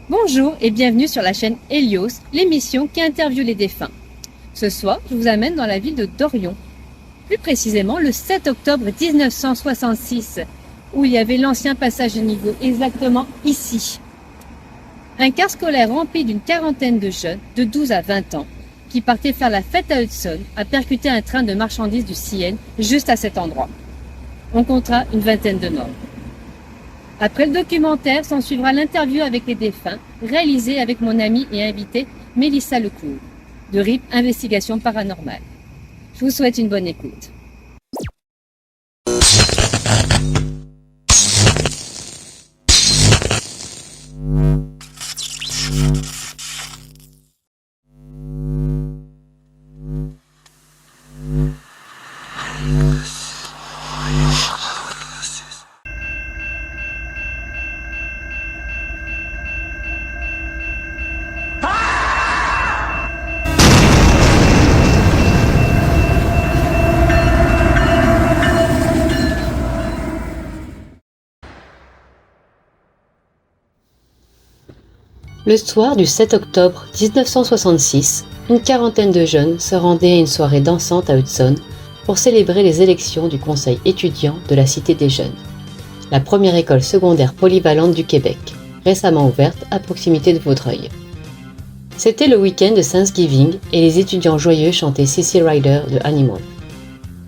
Bonjour et bienvenue sur la chaîne Hélios, l'émission qui interviewe les défunts. Ce soir, je vous amène dans la ville de Dorion, plus précisément le 7 octobre 1966, où il y avait l'ancien passage de niveau, exactement ici. Un car scolaire rempli d'une quarantaine de jeunes de 12 à 20 ans qui partaient faire la fête à Hudson a percuté un train de marchandises du CN juste à cet endroit. On comptera une vingtaine de morts. Après le documentaire, s'en suivra l'interview avec les défunts, réalisée avec mon amie et invitée Mélissa Lecour, de RIP Investigation Paranormale. Je vous souhaite une bonne écoute. Le soir du 7 octobre 1966, une quarantaine de jeunes se rendaient à une soirée dansante à Hudson pour célébrer les élections du conseil étudiant de la Cité des Jeunes, la première école secondaire polyvalente du Québec, récemment ouverte à proximité de Vaudreuil. C'était le week-end de Thanksgiving et les étudiants joyeux chantaient Sissy Rider de Animal.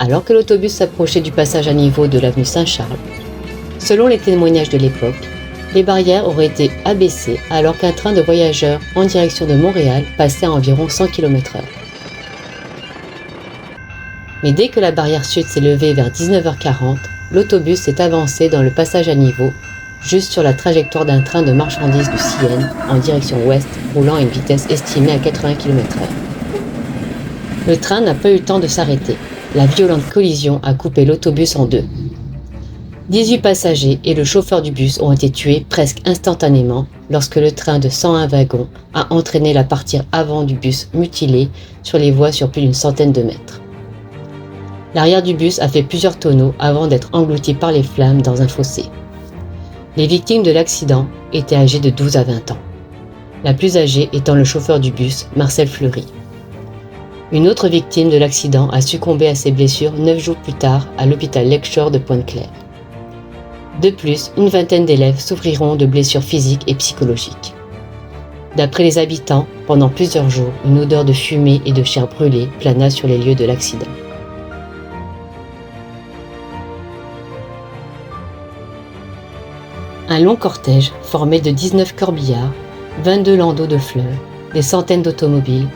Alors que l'autobus s'approchait du passage à niveau de l'avenue Saint-Charles, selon les témoignages de l'époque, les barrières auraient été abaissées alors qu'un train de voyageurs en direction de Montréal passait à environ 100 km/h. Mais dès que la barrière sud s'est levée vers 19h40, l'autobus s'est avancé dans le passage à niveau, juste sur la trajectoire d'un train de marchandises du CN en direction ouest, roulant à une vitesse estimée à 80 km/h. Le train n'a pas eu le temps de s'arrêter. La violente collision a coupé l'autobus en deux. 18 passagers et le chauffeur du bus ont été tués presque instantanément lorsque le train de 101 wagons a entraîné la partie avant du bus mutilée sur les voies sur plus d'une centaine de mètres. L'arrière du bus a fait plusieurs tonneaux avant d'être englouti par les flammes dans un fossé. Les victimes de l'accident étaient âgées de 12 à 20 ans, la plus âgée étant le chauffeur du bus, Marcel Fleury. Une autre victime de l'accident a succombé à ses blessures 9 jours plus tard à l'hôpital Lakeshore de Pointe-Claire. De plus, une vingtaine d'élèves souffriront de blessures physiques et psychologiques. D'après les habitants, pendant plusieurs jours, une odeur de fumée et de chair brûlée plana sur les lieux de l'accident. Un long cortège formé de 19 corbillards, 22 landaux de fleurs, des centaines d'automobiles,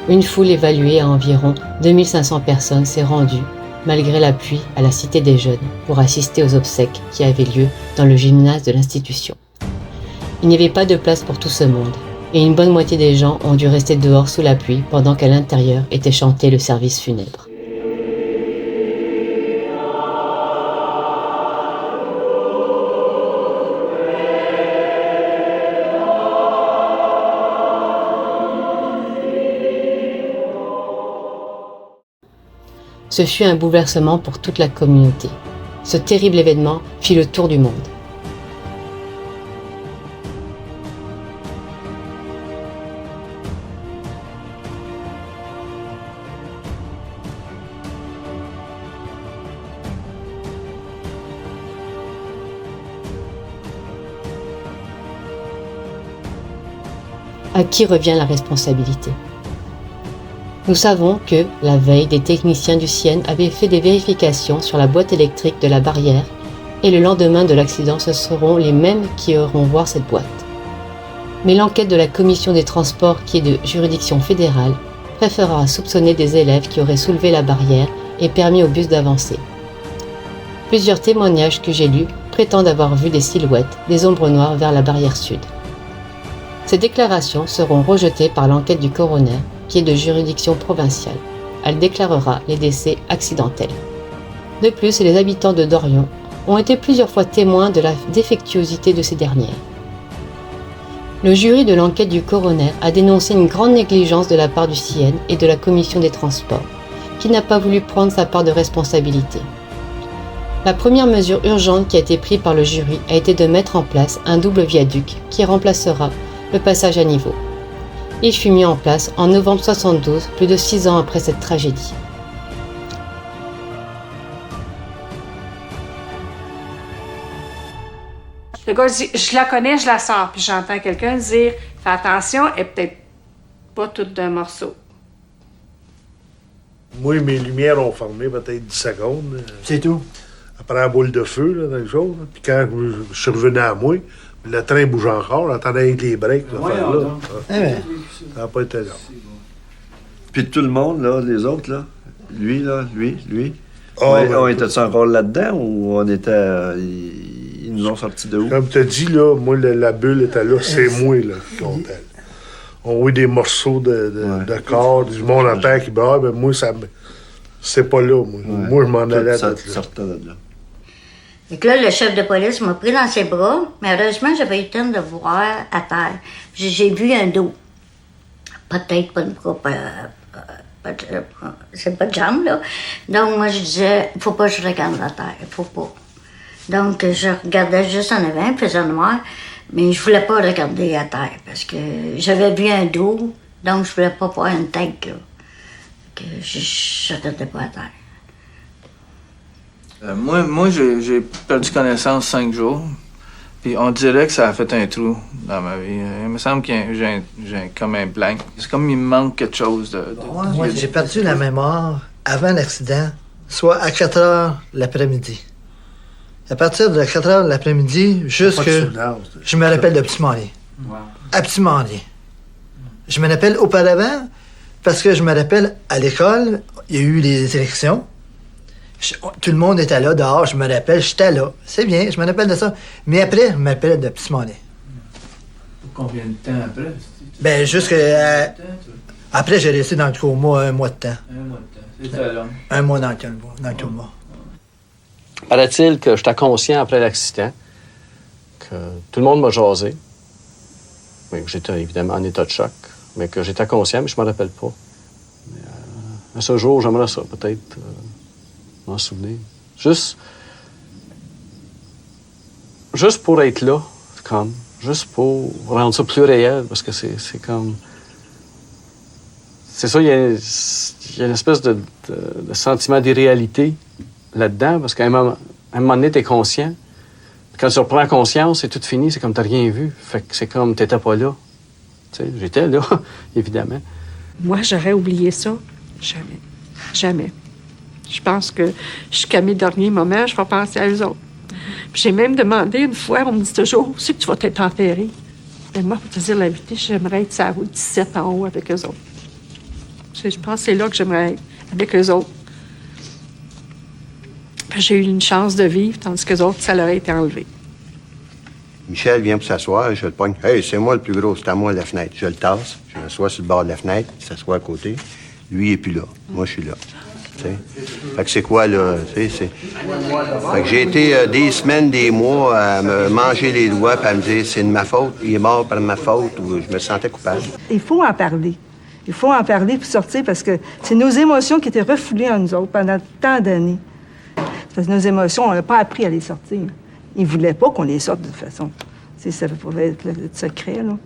une foule évaluée à environ 2500 personnes s'est rendue malgré la pluie, à la Cité des Jeunes pour assister aux obsèques qui avaient lieu dans le gymnase de l'institution. Il n'y avait pas de place pour tout ce monde, et une bonne moitié des gens ont dû rester dehors sous la pluie pendant qu'à l'intérieur était chanté le service funèbre. Ce fut un bouleversement pour toute la communauté. Ce terrible événement fit le tour du monde. À qui revient la responsabilité ? Nous savons que, la veille, des techniciens du CN avaient fait des vérifications sur la boîte électrique de la barrière et le lendemain de l'accident, ce seront les mêmes qui iront voir cette boîte. Mais l'enquête de la commission des transports, qui est de juridiction fédérale, préférera soupçonner des élèves qui auraient soulevé la barrière et permis au bus d'avancer. Plusieurs témoignages que j'ai lus prétendent avoir vu des silhouettes, des ombres noires vers la barrière sud. Ces déclarations seront rejetées par l'enquête du coroner, qui est de juridiction provinciale. Elle déclarera les décès accidentels. De plus, les habitants de Dorion ont été plusieurs fois témoins de la défectuosité de ces dernières. Le jury de l'enquête du coroner a dénoncé une grande négligence de la part du CN et de la commission des transports, qui n'a pas voulu prendre sa part de responsabilité. La première mesure urgente qui a été prise par le jury a été de mettre en place un double viaduc qui remplacera le passage à niveau. Il fut mis en place en novembre 72, plus de 6 ans après cette tragédie. Le gars dit, je la connais, je la sens. Puis j'entends quelqu'un dire, fais attention, elle est peut-être pas toute d'un morceau. Moi, mes lumières ont fermé peut-être 10 secondes. C'est tout. Après la boule de feu, là, dans les choses. Puis quand je suis revenu à moi, le train bouge encore. J'entendais avec les breaks. Ça n'a pas été là. Puis tout le monde, là, les autres, là, lui, Ah, on était-tu encore là-dedans ou on était... ils nous ont sortis de où? Comme tu as dit, là, moi, la bulle était là. C'est moi là, qui comptais. On voit des morceaux de corps, du monde en terre qui braille. Ben, moi, c'est pas là. Moi, moi je m'en allais Ça là. sortait de là. Et que là, le chef de police m'a pris dans ses bras, mais heureusement, j'avais eu le temps de voir à terre. J'ai vu un dos. Peut-être pas de bras, c'est pas de jambes, là. Donc, moi, je disais, faut pas que je regarde la terre, faut pas. Donc, je regardais juste en avant, il faisait noir, mais je voulais pas regarder à terre parce que j'avais vu un dos, donc je voulais pas voir une tête, là. Que je regardais pas à terre. Moi j'ai perdu connaissance 5 jours. Puis on dirait que ça a fait un trou dans ma vie. Il me semble que j'ai comme un blanc. C'est comme il me manque quelque chose de Moi, j'ai perdu la mémoire avant l'accident, soit à 4 heures l'après-midi. À partir de 4 heures l'après-midi, jusque... Je me rappelle de Petit Manlier. À Petit Manlier. Je me rappelle auparavant, parce que je me rappelle, à l'école, il y a eu les élections. Tout le monde était là, dehors, je me rappelle, j'étais là. C'est bien, je me rappelle de ça. Mais après, je me rappelle de Petit Manlier. Combien de temps après? Ben, jusque... après, j'ai resté dans le coma un mois de temps. Un mois de temps. C'était long. Un mois dans le coma. Paraît-il que j'étais conscient après l'accident, que tout le monde m'a jasé, mais que j'étais évidemment en état de choc, mais que j'étais conscient, mais je ne me rappelle pas. Mais, à ce jour, j'aimerais ça, peut-être m'en souvenir. Juste pour être là, comme, juste pour rendre ça plus réel, parce que c'est comme... C'est ça, il y a une espèce de sentiment d'irréalité là-dedans, parce qu'à un moment donné, t'es conscient. Quand tu reprends conscience, c'est tout fini, c'est comme t'as rien vu. Fait que c'est comme t'étais pas là. Tu sais, j'étais là, évidemment. Moi, j'aurais oublié ça. Jamais. Jamais. Je pense que jusqu'à mes derniers moments, je vais penser à eux autres. Puis j'ai même demandé une fois, on me dit toujours, où c'est que tu vas t'être enterré? Ben moi, pour te dire la vérité, j'aimerais être sur la route 17 en haut avec eux autres. Je pense que c'est là que j'aimerais être, avec eux autres. J'ai eu une chance de vivre, tandis que les autres, ça leur a été enlevé. Michel vient pour s'asseoir, je le pogne. Hey, c'est moi le plus gros, c'est à moi la fenêtre. Je le tasse, je m'assois sur le bord de la fenêtre, il s'assoit à côté. Lui, il est plus là. Moi, je suis là. T'sais. Fait que c'est quoi, là? Fait que j'ai été des semaines, des mois à me manger les doigts et à me dire c'est de ma faute, il est mort par ma faute, ou je me sentais coupable. Il faut en parler. Il faut en parler pour sortir parce que c'est nos émotions qui étaient refoulées en nous autres pendant tant d'années. Parce que nos émotions, on n'a pas appris à les sortir. Ils ne voulaient pas qu'on les sorte de toute façon. T'sais, ça pouvait être le secret, là.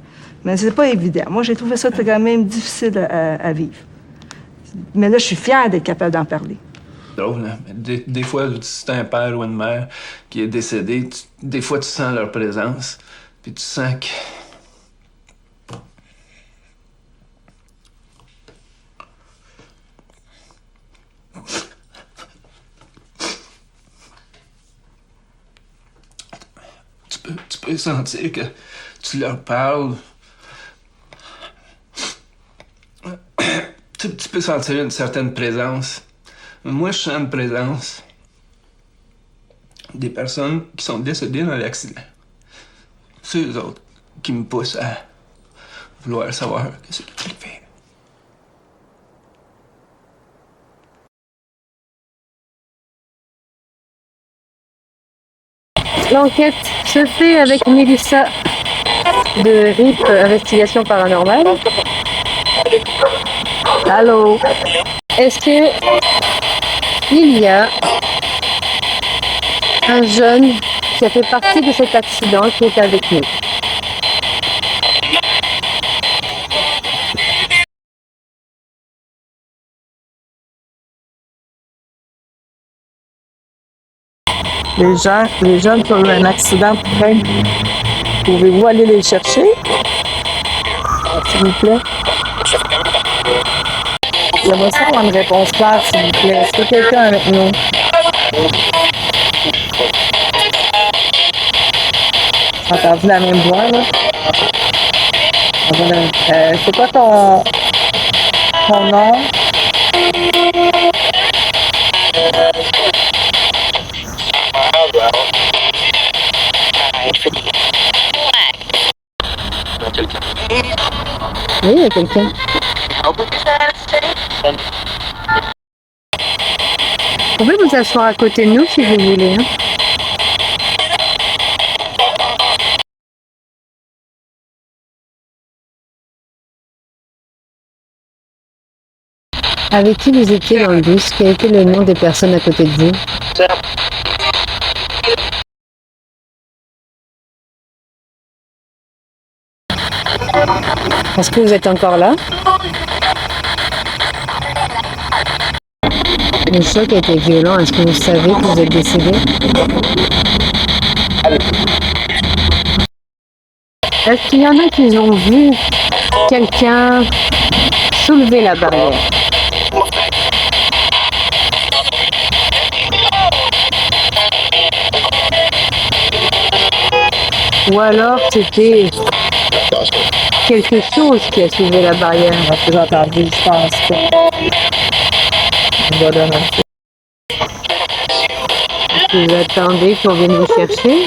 Mais c'est pas évident. Moi, j'ai trouvé ça quand même difficile à vivre. Mais là, je suis fière d'être capable d'en parler. Drôle, hein? Des fois, si t'as un père ou une mère qui est décédé, des fois, tu sens leur présence. Puis tu sens que... Tu peux sentir que tu leur parles. Tu peux sentir une certaine présence. Moi, je sens une présence des personnes qui sont décédées dans l'accident. C'est eux autres qui me poussent à vouloir savoir qu'est-ce qu'ils fait. L'enquête se fait avec Mélissa de RIP Investigation Paranormale. Allô? Est-ce que il y a un jeune qui a fait partie de cet accident qui est avec nous? Les jeunes qui ont eu un accident, pouvez-vous aller les chercher? S'il vous plaît. J'aimerais ça avoir une réponse claire, s'il vous plaît. Est-ce que quelqu'un avec nous? J'ai entendu la même voix, là. C'est quoi ton nom? Oui, il y a quelqu'un. Vous pouvez vous asseoir à côté de nous si vous voulez. Hein. Avec qui vous étiez dans le bus? Quel était le nom des personnes à côté de vous? Est-ce que vous êtes encore là? Le choc a été violent. Est-ce que vous savez que vous êtes décédé? Est-ce qu'il y en a qui ont vu quelqu'un soulever la barrière? Ou alors c'était quelque chose qui a soulevé la barrière? J'ai entendu, je pense que... Vous attendez qu'on vienne vous chercher?